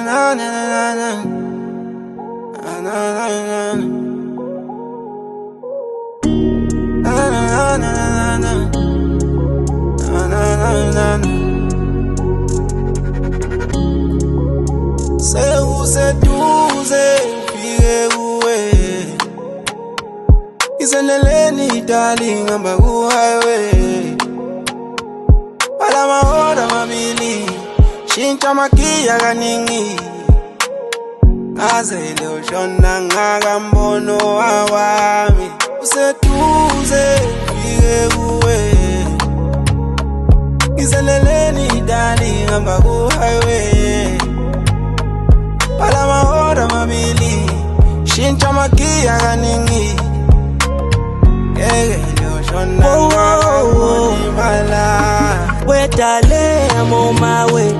na na na na na na na na. Sewuseduze ufike kuwe, isendleleni darling hamba ku highway. Phala mahora mabili shintsha magiya kaningi, azele ushona ngakambono wami. Useduze ufike kuwe, isendleleni darling hamba ku highway. Phala mahora mabili shintsha magiya kaningi, Where darling, I'm on my way.